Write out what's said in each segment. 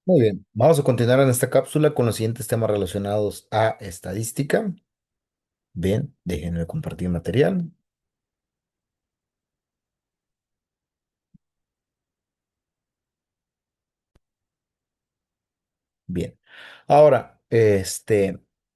Muy bien, vamos a continuar en esta cápsula con los siguientes temas relacionados a estadística. Bien, déjenme compartir material. Bien. Ahora,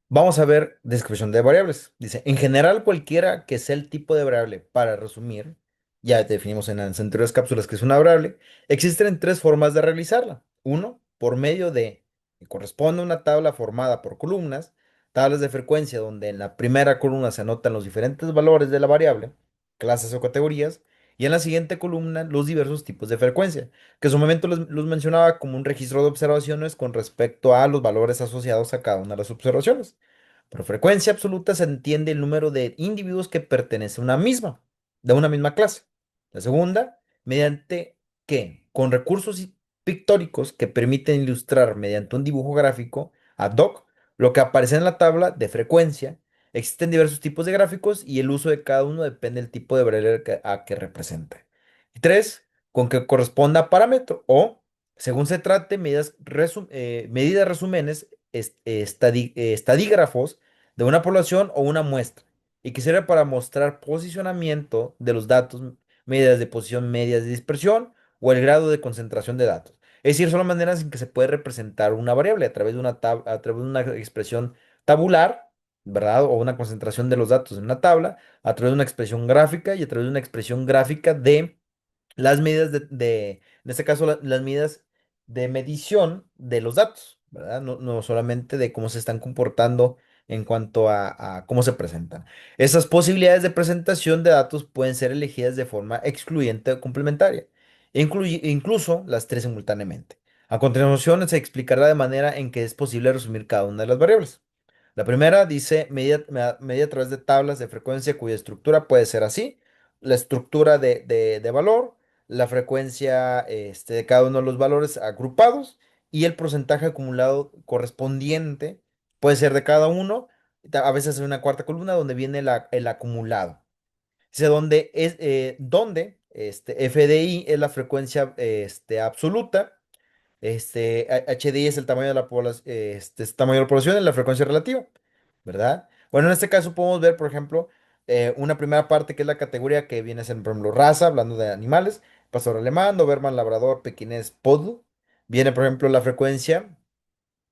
vamos a ver descripción de variables. Dice, en general, cualquiera que sea el tipo de variable, para resumir, ya definimos en las anteriores cápsulas que es una variable, existen tres formas de realizarla. Uno, por medio de, que corresponde a una tabla formada por columnas, tablas de frecuencia donde en la primera columna se anotan los diferentes valores de la variable, clases o categorías, y en la siguiente columna los diversos tipos de frecuencia que en su momento los mencionaba como un registro de observaciones con respecto a los valores asociados a cada una de las observaciones. Por frecuencia absoluta se entiende el número de individuos que pertenece a una misma, de una misma clase. La segunda, mediante que, con recursos pictóricos que permiten ilustrar mediante un dibujo gráfico ad hoc lo que aparece en la tabla de frecuencia. Existen diversos tipos de gráficos y el uso de cada uno depende del tipo de variable a que representa. Y tres, con que corresponda a parámetro o, según se trate, medidas resúmenes, estadígrafos de una población o una muestra, y que sirve para mostrar posicionamiento de los datos, medidas de posición medias de dispersión o el grado de concentración de datos. Es decir, son las maneras en que se puede representar una variable a través de a través de una expresión tabular, ¿verdad? O una concentración de los datos en una tabla, a través de una expresión gráfica y a través de una expresión gráfica de las medidas en este caso, las medidas de medición de los datos, ¿verdad? No solamente de cómo se están comportando en cuanto a cómo se presentan. Esas posibilidades de presentación de datos pueden ser elegidas de forma excluyente o complementaria, incluso las tres simultáneamente. A continuación, se explicará de manera en que es posible resumir cada una de las variables. La primera dice medida a través de tablas de frecuencia cuya estructura puede ser así: la estructura de valor, la frecuencia de cada uno de los valores agrupados y el porcentaje acumulado correspondiente puede ser de cada uno. A veces hay una cuarta columna donde viene el acumulado. Dice donde FDI es la frecuencia absoluta, HDI es el tamaño de la población, es el tamaño de la población en la frecuencia relativa, ¿verdad? Bueno, en este caso podemos ver, por ejemplo, una primera parte que es la categoría que viene a ser, por ejemplo, raza, hablando de animales, pastor alemán, doberman, labrador, pequinés, poodle. Viene, por ejemplo, la frecuencia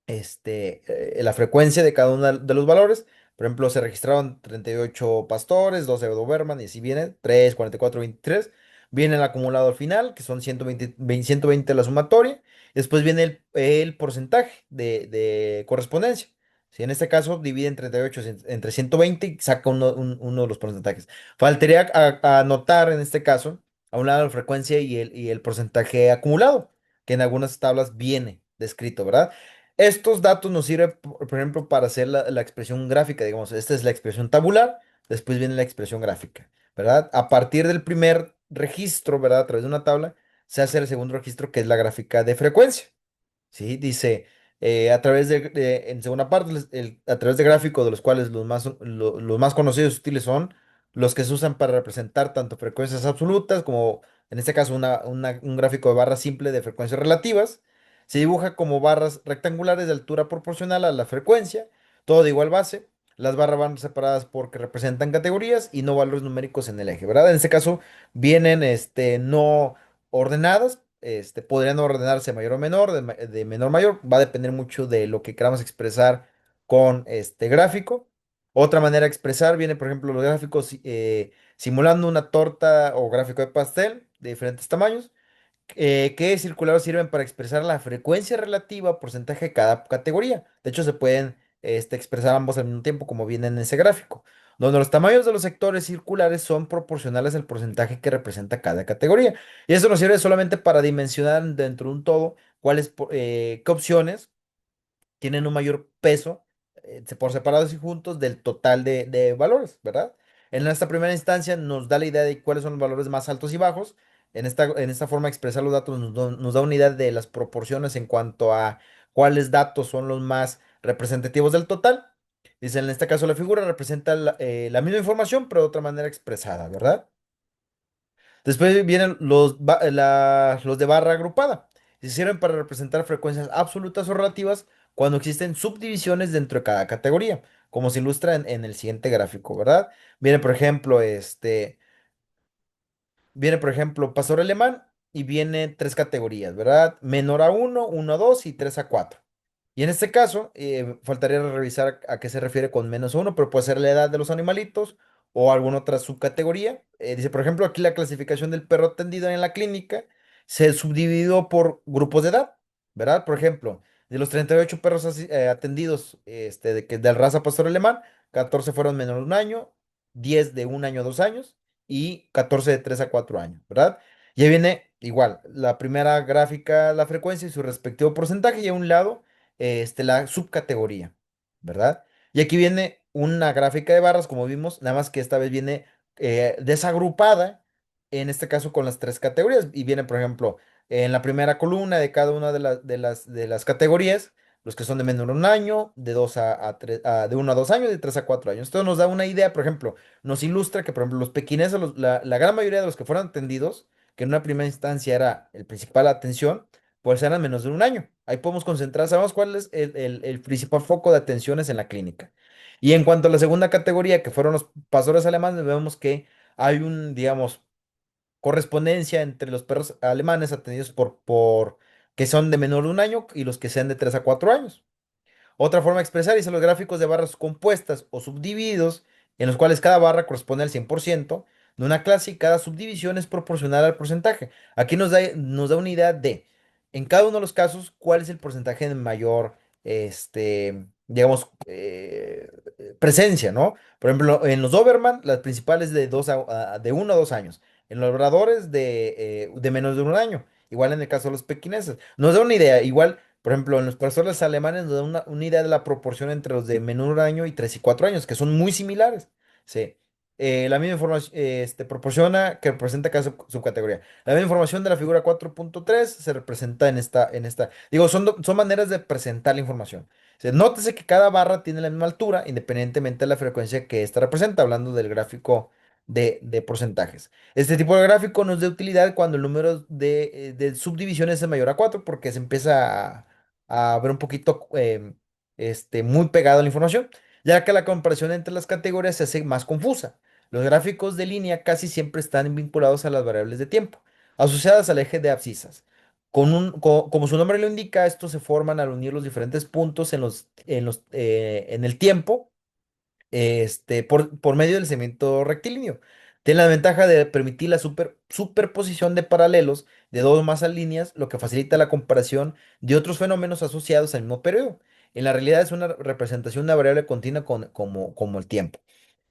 de cada uno de los valores. Por ejemplo, se registraron 38 pastores, 12 Doberman, y así viene, 3, 44, 23. Viene el acumulado al final, que son 120 la sumatoria. Después viene el porcentaje de correspondencia. Si en este caso dividen 38 entre 120 y saca uno de los porcentajes. Faltaría anotar en este caso a un lado la frecuencia y el porcentaje acumulado, que en algunas tablas viene descrito, ¿verdad? Estos datos nos sirven, por ejemplo, para hacer la expresión gráfica. Digamos, esta es la expresión tabular, después viene la expresión gráfica, ¿verdad? A partir del primer registro, ¿verdad? A través de una tabla, se hace el segundo registro, que es la gráfica de frecuencia. ¿Sí? Dice, en segunda parte, a través de gráficos, de los cuales los más conocidos y útiles son los que se usan para representar tanto frecuencias absolutas como, en este caso, un gráfico de barras simple de frecuencias relativas. Se dibuja como barras rectangulares de altura proporcional a la frecuencia, todo de igual base. Las barras van separadas porque representan categorías y no valores numéricos en el eje, ¿verdad? En este caso vienen no ordenadas, podrían ordenarse mayor o menor, de menor a mayor, va a depender mucho de lo que queramos expresar con este gráfico. Otra manera de expresar viene, por ejemplo, los gráficos simulando una torta o gráfico de pastel de diferentes tamaños, que circulares sirven para expresar la frecuencia relativa o porcentaje de cada categoría. De hecho, se pueden expresar ambos al mismo tiempo, como viene en ese gráfico, donde los tamaños de los sectores circulares son proporcionales al porcentaje que representa cada categoría. Y eso nos sirve solamente para dimensionar dentro de un todo qué opciones tienen un mayor peso, por separados y juntos, del total de valores, ¿verdad? En esta primera instancia nos da la idea de cuáles son los valores más altos y bajos. En esta forma de expresar los datos nos da una idea de las proporciones en cuanto a cuáles datos son los más representativos del total. Dice, en este caso la figura representa la misma información, pero de otra manera expresada, ¿verdad? Después vienen los de barra agrupada. y sirven para representar frecuencias absolutas o relativas cuando existen subdivisiones dentro de cada categoría, como se ilustra en el siguiente gráfico, ¿verdad? Viene, por ejemplo, Viene, por ejemplo, pastor alemán y viene tres categorías, ¿verdad? Menor a uno, uno a 2 y 3 a 4. Y en este caso, faltaría revisar a qué se refiere con menos uno, pero puede ser la edad de los animalitos o alguna otra subcategoría. Dice, por ejemplo, aquí la clasificación del perro atendido en la clínica se subdividió por grupos de edad, ¿verdad? Por ejemplo, de los 38 perros atendidos de raza pastor alemán, 14 fueron menor de un año, 10 de un año a 2 años y 14 de 3 a 4 años, ¿verdad? Y ahí viene igual, la primera gráfica, la frecuencia y su respectivo porcentaje, y a un lado la subcategoría, ¿verdad? Y aquí viene una gráfica de barras, como vimos, nada más que esta vez viene desagrupada, en este caso con las tres categorías, y viene, por ejemplo, en la primera columna de cada una de las categorías, los que son de menor a un año, de 2 a 3, de 1 a 2 años, de 3 a 4 años. Esto nos da una idea, por ejemplo, nos ilustra que, por ejemplo, los pequineses, la gran mayoría de los que fueron atendidos, que en una primera instancia era el principal atención, pues eran menos de un año. Ahí podemos concentrar, sabemos cuál es el principal foco de atenciones en la clínica. Y en cuanto a la segunda categoría, que fueron los pastores alemanes, vemos que hay digamos, correspondencia entre los perros alemanes atendidos que son de menor de un año y los que sean de 3 a 4 años. Otra forma de expresar dice los gráficos de barras compuestas o subdivididos, en los cuales cada barra corresponde al 100% de una clase y cada subdivisión es proporcional al porcentaje. Aquí nos da una idea de, en cada uno de los casos, cuál es el porcentaje de mayor, digamos, presencia, ¿no? Por ejemplo, en los Doberman, las principales de 1 a 2 años. En los labradores de menos de un año. Igual en el caso de los pequineses. Nos da una idea, igual. Por ejemplo, en los pastores alemanes nos da una idea de la proporción entre los de menor año y 3 y 4 años, que son muy similares. Sí. La misma información proporciona que representa cada subcategoría. La misma información de la figura 4.3 se representa en esta. Digo, son maneras de presentar la información. O sea, nótese que cada barra tiene la misma altura, independientemente de la frecuencia que ésta representa, hablando del gráfico de porcentajes. Este tipo de gráfico no es de utilidad cuando el número de subdivisiones es mayor a 4 porque se empieza a ver un poquito muy pegado a la información, ya que la comparación entre las categorías se hace más confusa. Los gráficos de línea casi siempre están vinculados a las variables de tiempo, asociadas al eje de abscisas. Como su nombre lo indica, estos se forman al unir los diferentes puntos en el tiempo por medio del segmento rectilíneo. Tiene la ventaja de permitir la superposición de paralelos de dos o más líneas, lo que facilita la comparación de otros fenómenos asociados al mismo periodo. En la realidad es una representación de una variable continua como el tiempo.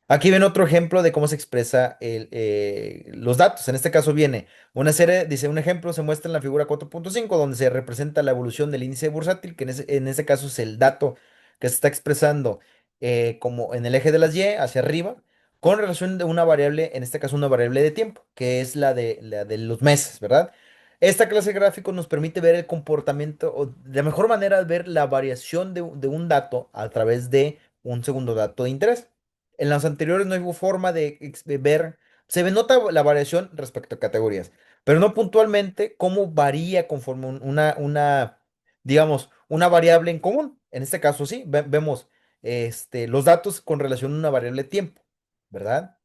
Aquí ven otro ejemplo de cómo se expresa los datos. En este caso viene una serie, dice un ejemplo, se muestra en la figura 4.5 donde se representa la evolución del índice bursátil, que en ese caso es el dato que se está expresando como en el eje de las Y hacia arriba, con relación de una variable, en este caso una variable de tiempo, que es la de los meses, ¿verdad? Esta clase de gráficos nos permite ver el comportamiento, o de mejor manera ver la variación de un dato a través de un segundo dato de interés. En los anteriores no hubo forma de ver, nota la variación respecto a categorías, pero no puntualmente cómo varía conforme digamos, una variable en común. En este caso sí, vemos los datos con relación a una variable tiempo, ¿verdad?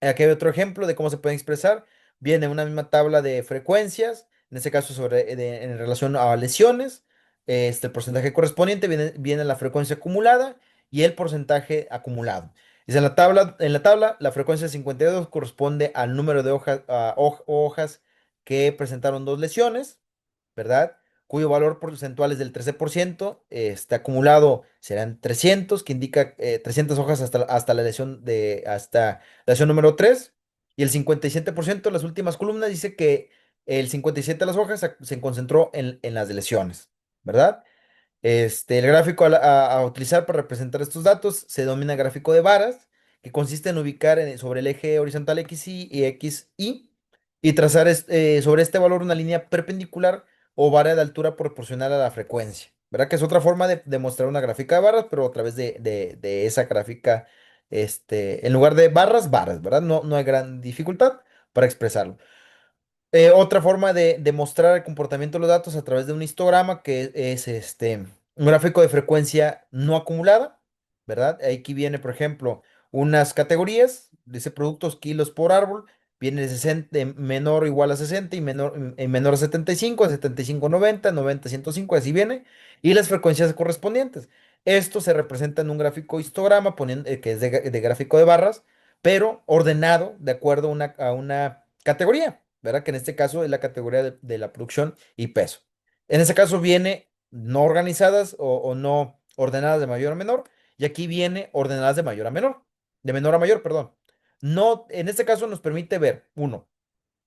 Aquí hay otro ejemplo de cómo se pueden expresar. Viene una misma tabla de frecuencias, en este caso en relación a lesiones. El porcentaje correspondiente viene la frecuencia acumulada y el porcentaje acumulado. Dice en la tabla, la frecuencia 52 corresponde al número de hojas que presentaron dos lesiones, ¿verdad? Cuyo valor porcentual es del 13%. Este acumulado serán 300, que indica 300 hojas hasta hasta la lesión número 3. Y el 57% de las últimas columnas dice que el 57 de las hojas se concentró en las lesiones, ¿verdad? El gráfico a utilizar para representar estos datos se denomina gráfico de varas, que consiste en ubicar sobre el eje horizontal XY y XY y trazar sobre este valor una línea perpendicular o vara de altura proporcional a la frecuencia. ¿Verdad? Que es otra forma de mostrar una gráfica de barras, pero a través de esa gráfica, en lugar de barras, varas, ¿verdad? No hay gran dificultad para expresarlo. Otra forma de mostrar el comportamiento de los datos a través de un histograma que es un gráfico de frecuencia no acumulada, ¿verdad? Aquí viene, por ejemplo, unas categorías, dice productos kilos por árbol, viene de 60, de menor o igual a 60 y menor a 75, 75 90, 90 105, así viene, y las frecuencias correspondientes. Esto se representa en un gráfico histograma, que es de gráfico de barras, pero ordenado de acuerdo a una categoría, ¿verdad? Que en este caso es la categoría de la producción y peso. En este caso viene no organizadas o no ordenadas de mayor a menor, y aquí viene ordenadas de mayor a menor, de menor a mayor, perdón. No, en este caso nos permite ver, uno,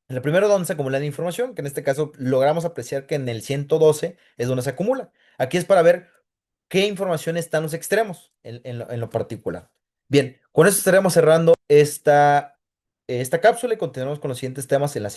en el primero donde se acumula la información, que en este caso logramos apreciar que en el 112 es donde se acumula. Aquí es para ver qué información está en los extremos, en lo particular. Bien, con eso estaremos cerrando esta cápsula y continuamos con los siguientes temas en la siguiente.